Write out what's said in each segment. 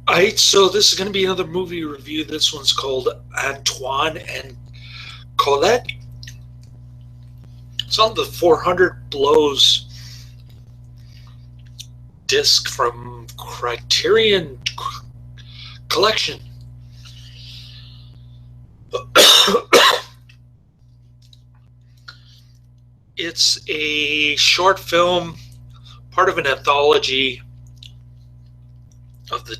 Alright, so this is going to be another movie review. This one's called Antoine and Colette. It's on the 400 Blows disc from Criterion Collection. It's a short film, part of an anthology of the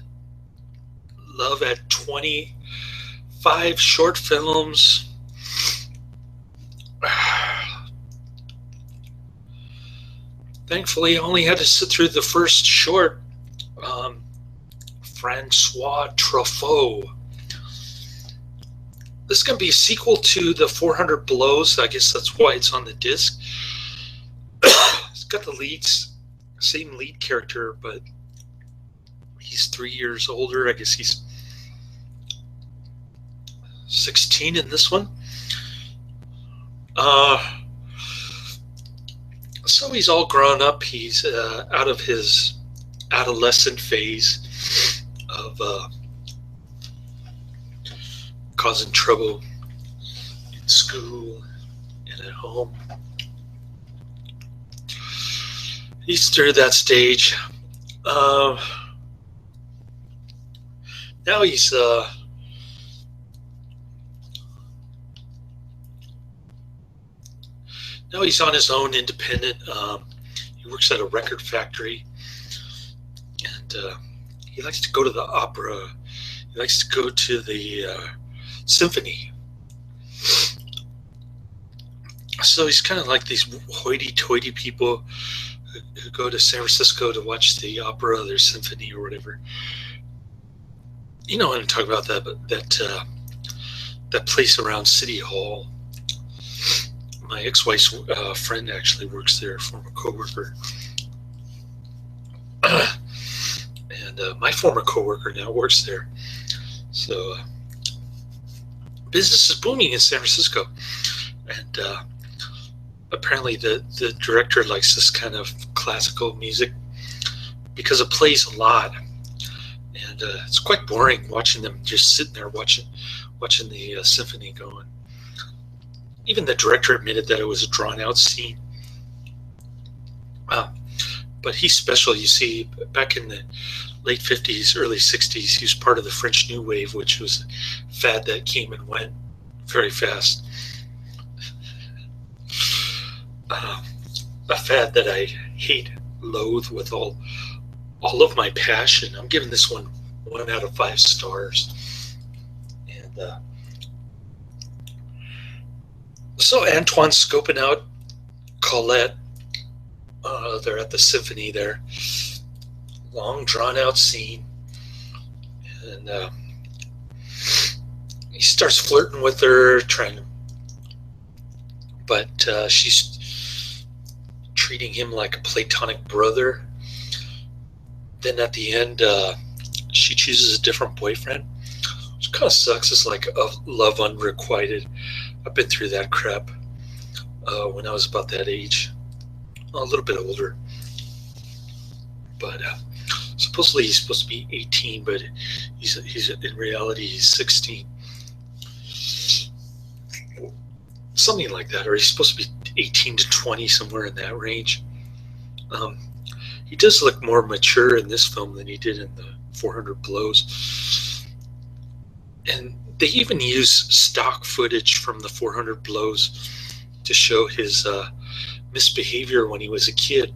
Love at 25 short films. Thankfully, I only had to sit through the first short, François Truffaut. This is going to be a sequel to the 400 Blows. I guess that's why it's on the disc. It's got the same lead character, but he's 3 years older. I guess he's 16 in this one. So he's all grown up. He's out of his adolescent phase of causing trouble in school and at home. He's through that stage. Now he's on his own, independent. He works at a record factory, and he likes to go to the opera. He likes to go to the symphony. So he's kind of like these hoity-toity people who go to San Francisco to watch the opera or their symphony or whatever. You know what I'm talking about, that place around City Hall. My ex-wife's friend actually works there, former co-worker. And my former co-worker now works there. So business is booming in San Francisco. And apparently the director likes this kind of classical music because it plays a lot. And it's quite boring watching them just sitting there watching the symphony going. Even the director admitted that it was a drawn-out scene. But he's special. You see, back in the late 50s, early 60s, he was part of the French New Wave, which was a fad that came and went very fast. A fad that I loathe with all of my passion. I'm giving this one 1 out of 5 stars. And so Antoine's scoping out Colette. They're at the symphony there. Long, drawn-out scene. And he starts flirting with her, but she's treating him like a platonic brother. Then at the end, she chooses a different boyfriend, which kind of sucks. It's like a love unrequited. I've been through that crap when I was about that age, a little bit older. But supposedly he's supposed to be 18, but he's in reality he's 16, something like that, or he's supposed to be 18 to 20, somewhere in that range. He does look more mature in this film than he did in the 400 Blows. And they even use stock footage from the 400 Blows to show his misbehavior when he was a kid.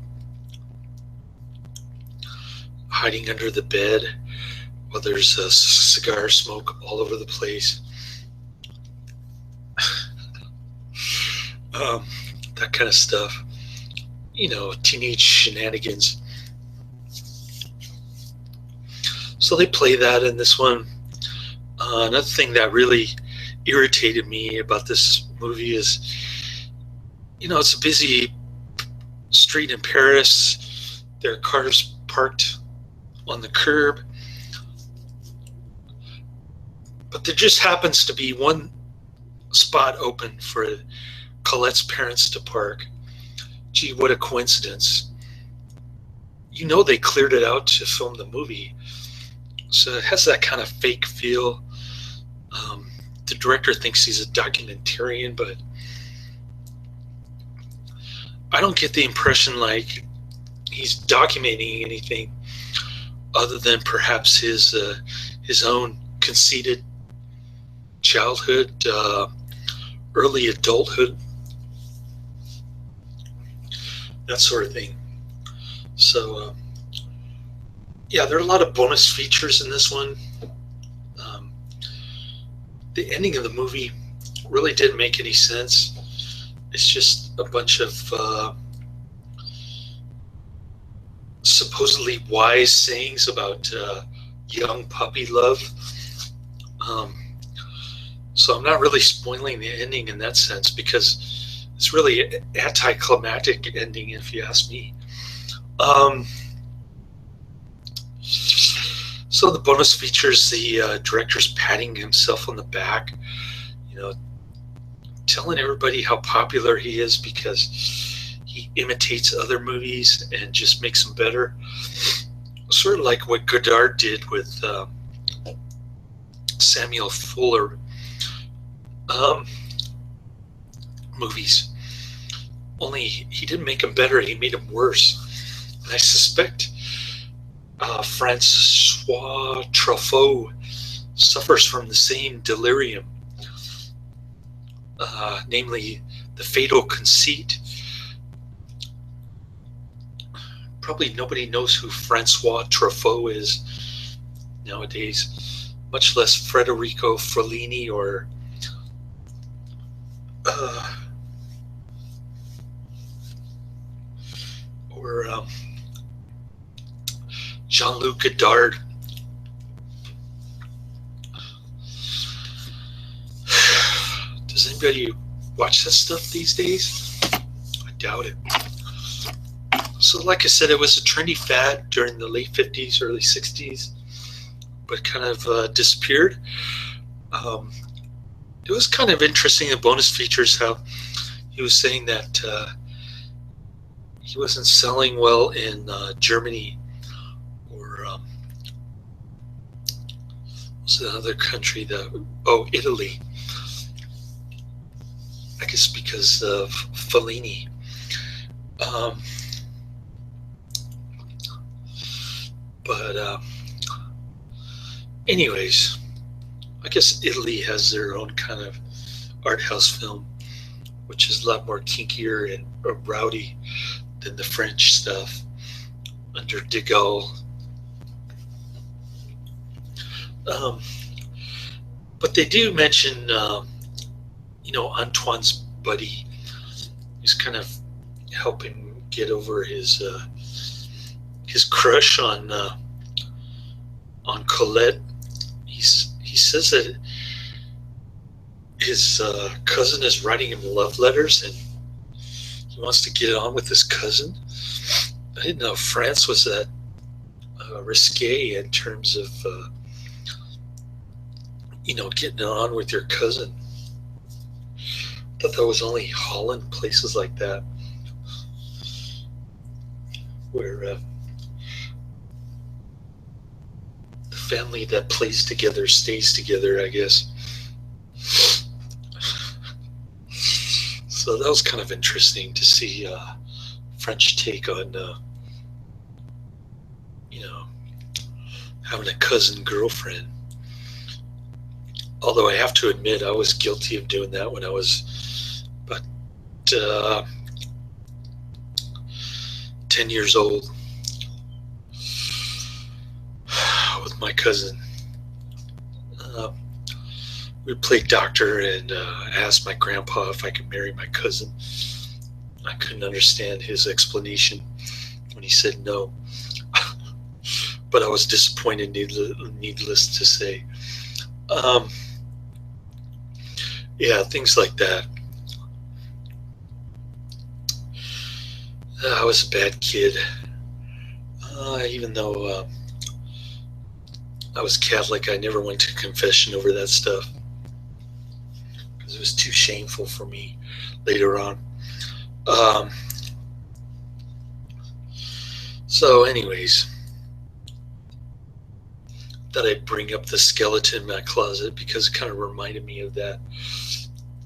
Hiding under the bed while there's cigar smoke all over the place. That kind of stuff. You know, teenage shenanigans. So they play that in this one. Another thing that really irritated me about this movie is, you know, it's a busy street in Paris. There are cars parked on the curb. But there just happens to be one spot open for Colette's parents to park. Gee, what a coincidence. You know they cleared it out to film the movie. So it has that kind of fake feel. The director thinks he's a documentarian, but I don't get the impression like he's documenting anything other than perhaps his own conceited childhood, early adulthood, that sort of thing. So yeah, there are a lot of bonus features in this one. The ending of the movie really didn't make any sense. It's just a bunch of supposedly wise sayings about young puppy love. So I'm not really spoiling the ending in that sense, because it's really an anticlimactic ending, if you ask me. So the bonus features, the director's patting himself on the back, telling everybody how popular he is because he imitates other movies and just makes them better. Sort of like what Godard did with Samuel Fuller movies. Only he didn't make them better, he made them worse. And I suspect François Truffaut suffers from the same delirium, namely the fatal conceit. Probably nobody knows who François Truffaut is nowadays, much less Federico Fellini or Jean-Luc Godard. Does anybody watch that stuff these days? I doubt it. So like I said, it was a trendy fad during the late 50s, early 60s, but kind of disappeared. It was kind of interesting in bonus features how he was saying that he wasn't selling well in Germany, or what's the other country Italy. I guess because of Fellini. Anyways, I guess Italy has their own kind of art house film, which is a lot more kinkier and rowdy than the French stuff under De Gaulle. But they do mention, Antoine's buddy. He's kind of helping get over his crush on Colette. He says that his cousin is writing him love letters, and he wants to get on with his cousin. I didn't know France was that risque in terms of getting on with your cousin. I thought that was only Holland, places like that, where the family that plays together stays together, I guess. So that was kind of interesting to see French take on having a cousin girlfriend. Although I have to admit, I was guilty of doing that when I was about 10 years old with my cousin. We played doctor, and I asked my grandpa if I could marry my cousin. I couldn't understand his explanation when he said no. But I was disappointed, needless to say. Yeah, things like that. I was a bad kid. Even though I was Catholic, I never went to confession over that stuff, because it was too shameful for me later on. So anyways, I bring up the skeleton in my closet because it kind of reminded me of that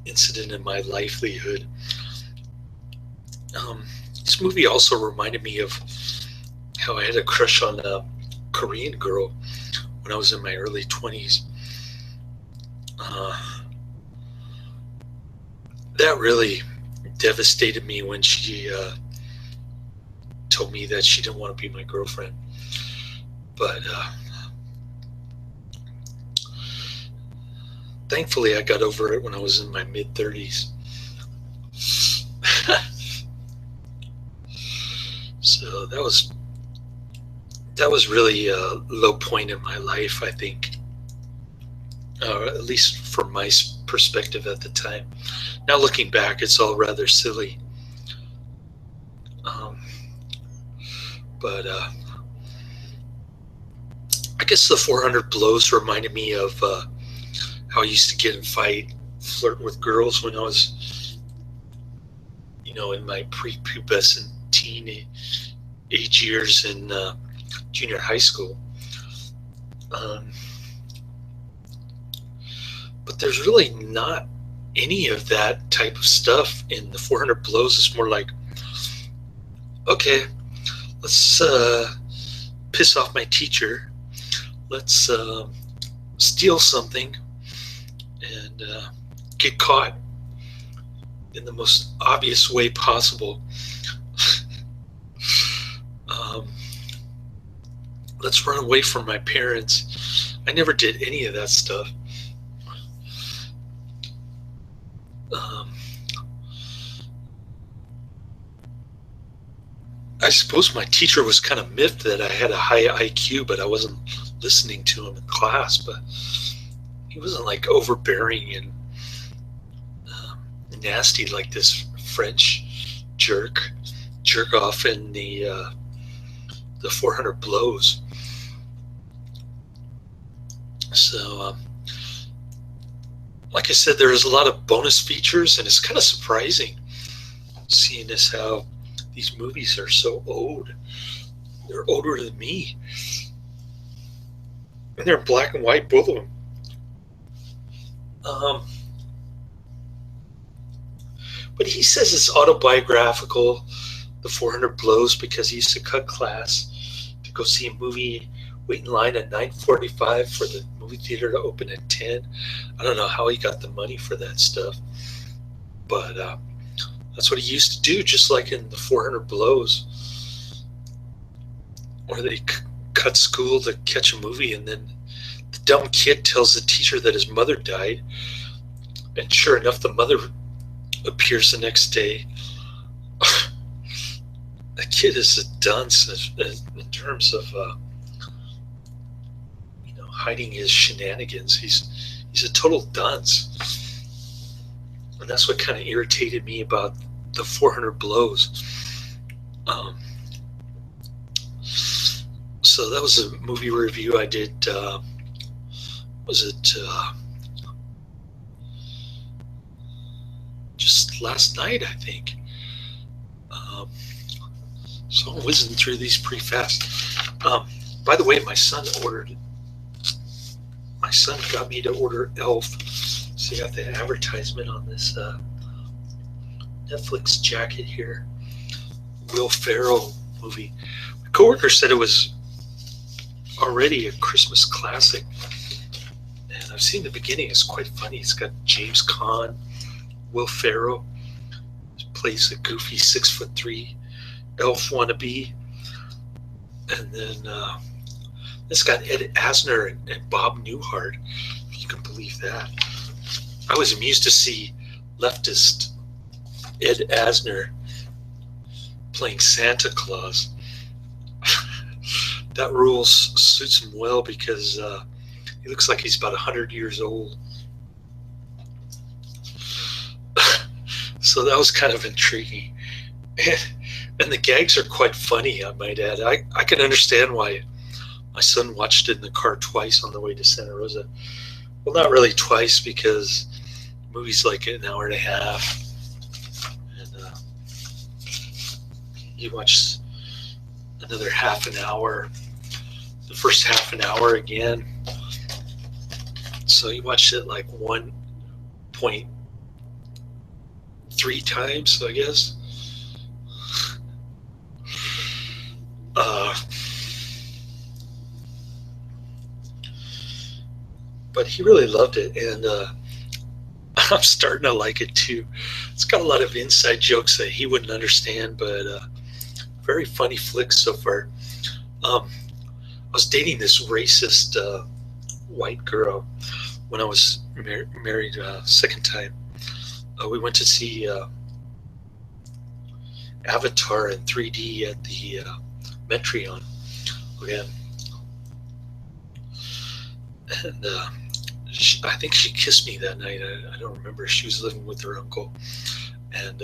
incident in my livelihood. This movie also reminded me of how I had a crush on a Korean girl when I was in my early 20s. That really devastated me when she told me that she didn't want to be my girlfriend. But thankfully, I got over it when I was in my mid-30s. So that was really a low point in my life, I think. At least from my perspective at the time. Now looking back, it's all rather silly. But I guess the 400 Blows reminded me of how I used to get in flirt with girls when I was, in my prepubescent teen age years in junior high school. But there's really not any of that type of stuff in the 400 Blows. It's more like, okay, let's piss off my teacher. Let's steal something and get caught in the most obvious way possible. Let's run away from my parents. I never did any of that stuff. I suppose my teacher was kind of miffed that I had a high IQ, but I wasn't listening to him in class. But he wasn't like overbearing and nasty like this French jerk off in the 400 Blows. So, like I said, there's a lot of bonus features, and it's kind of surprising seeing as how these movies are so old. They're older than me. And they're in black and white, both of them. But he says it's autobiographical, the 400 Blows, because he used to cut class to go see a movie, wait in line at 9:45 for the movie theater to open at 10. I don't know how he got the money for that stuff. But that's what he used to do, just like in the 400 Blows, where they cut school to catch a movie, and then the dumb kid tells the teacher that his mother died, and sure enough, the mother appears the next day. The kid is a dunce in terms of hiding his shenanigans. He's a total dunce. And that's what kind of irritated me about the 400 Blows. So that was a movie review I did. Just last night, I think. So I'm whizzing through these pretty fast. By the way, my son got me to order Elf. So you got the advertisement on this Netflix jacket here. Will Ferrell movie. My coworker said it was already a Christmas classic. And I've seen the beginning. It's quite funny. It's got James Caan, Will Ferrell plays a goofy 6'3" elf wannabe. And then it's got Ed Asner and Bob Newhart, if you can believe that. I was amused to see leftist Ed Asner playing Santa Claus. That role suits him well because he looks like he's about 100 years old. So that was kind of intriguing. And the gags are quite funny, I might add. I can understand why my son watched it in the car twice on the way to Santa Rosa. Well, not really twice, because the movie's like an hour and a half. And he watched another half an hour the first half an hour again. So you watched it like 1.3 times, I guess. But he really loved it, and I'm starting to like it too. It's got a lot of inside jokes that he wouldn't understand, but very funny flick so far. I was dating this racist white girl when I was married second time. We went to see Avatar in 3D at the Metreon again. And I think she kissed me that night. I don't remember. She was living with her uncle. And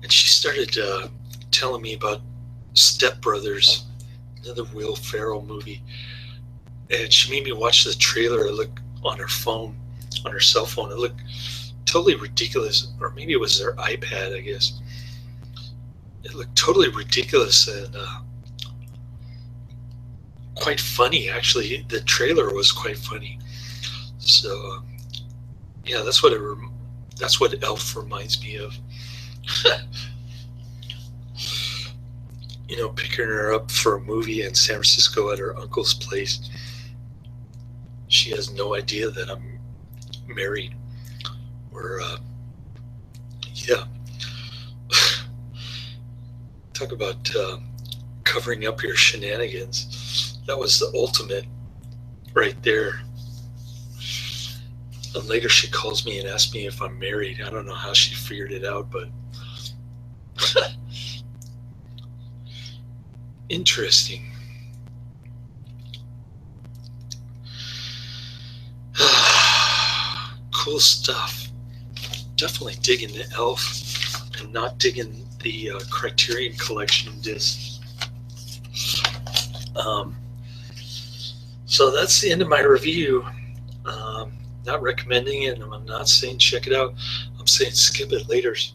and she started telling me about Step Brothers, another Will Ferrell movie. And she made me watch the trailer. It looked on her phone, on her cell phone. It looked totally ridiculous. Or maybe it was their iPad, I guess. It looked totally ridiculous and quite funny, actually. The trailer was quite funny. So yeah, that's what Elf reminds me of. You know, picking her up for a movie in San Francisco at her uncle's place. She has no idea that I'm married. Or yeah. Talk about covering up your shenanigans. That was the ultimate right there. And later she calls me and asks me if I'm married. I don't know how she figured it out, but interesting. Cool stuff. Definitely digging the Elf and not digging the Criterion Collection disc. So that's the end of my review. Not recommending it, and I'm not saying check it out. I'm saying skip it. Laters.